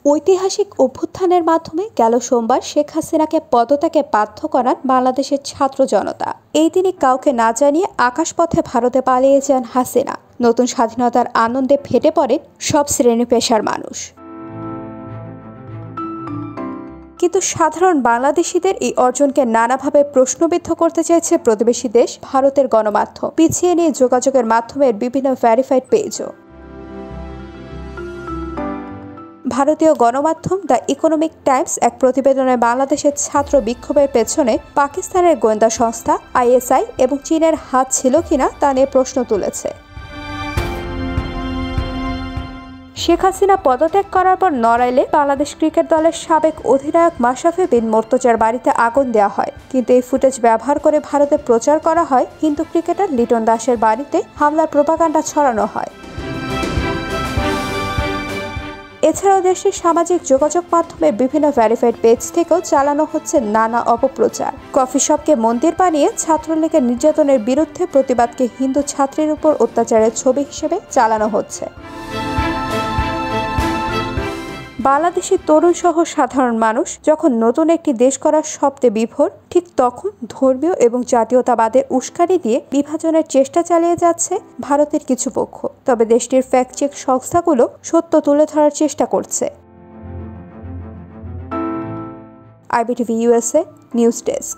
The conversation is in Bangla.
ঐতিহাসিক অভ্যুত্থানের মাধ্যমে গেল সোমবার শেখ হাসিনাকে পদত্যাগে বাধ্য করান বাংলাদেশের ছাত্র জনতা। এই দিনে কাউকে না জানিয়ে আকাশপথে ভারতে পালিয়ে যান হাসিনা। নতুন স্বাধীনতার আনন্দে ফেটে পড়েন সব শ্রেণী পেশার মানুষ। কিন্তু সাধারণ বাংলাদেশিদের এই অর্জনকে নানাভাবে প্রশ্নবিদ্ধ করতে চাইছে প্রতিবেশী দেশ ভারতের গণমাধ্যম, পিছিয়ে নিয়ে যোগাযোগের মাধ্যমের বিভিন্ন ভেরিফাইড পেজও। ভারতীয় গণমাধ্যম দ্য ইকোনমিক টাইমস এক প্রতিবেদনে বাংলাদেশের ছাত্র বিক্ষোভের পেছনে পাকিস্তানের গোয়েন্দা সংস্থা আইএসআই এবং চীনের হাত ছিল কিনা তা নিয়ে প্রশ্ন তুলেছে। শেখ হাসিনা পদত্যাগ করার পর নড়াইলে বাংলাদেশ ক্রিকেট দলের সাবেক অধিনায়ক মাশরাফি বিন মুর্তজার বাড়িতে আগুন দেওয়া হয়, কিন্তু এই ফুটেজ ব্যবহার করে ভারতে প্রচার করা হয় হিন্দু ক্রিকেটার লিটন দাসের বাড়িতে হামলার প্রোপাগান্ডা ছড়ানো হয়। এছাড়াও দেশটির সামাজিক যোগাযোগ মাধ্যমের বিভিন্ন ভেরিফাইড পেজ থেকেও চালানো হচ্ছে নানা অপপ্রচার। কফি শপকে মন্দির বানিয়ে ছাত্রলীগের নির্যাতনের বিরুদ্ধে প্রতিবাদকে হিন্দু ছাত্রীর উপর অত্যাচারের ছবি হিসেবে চালানো হচ্ছে। বাংলাদেশি তরুণ সহ সাধারণ মানুষ যখন নতুন একটি দেশ করার স্বপ্নে বিভোর, ঠিক তখন ধর্মীয় এবং জাতীয়তাবাদের উস্কানি দিয়ে বিভাজনের চেষ্টা চালিয়ে যাচ্ছে ভারতের কিছু পক্ষ। তবে দেশটির ফ্যাক্ট চেক সংস্থাগুলো সত্য তুলে ধরার চেষ্টা করছে। IBTV USA news desk.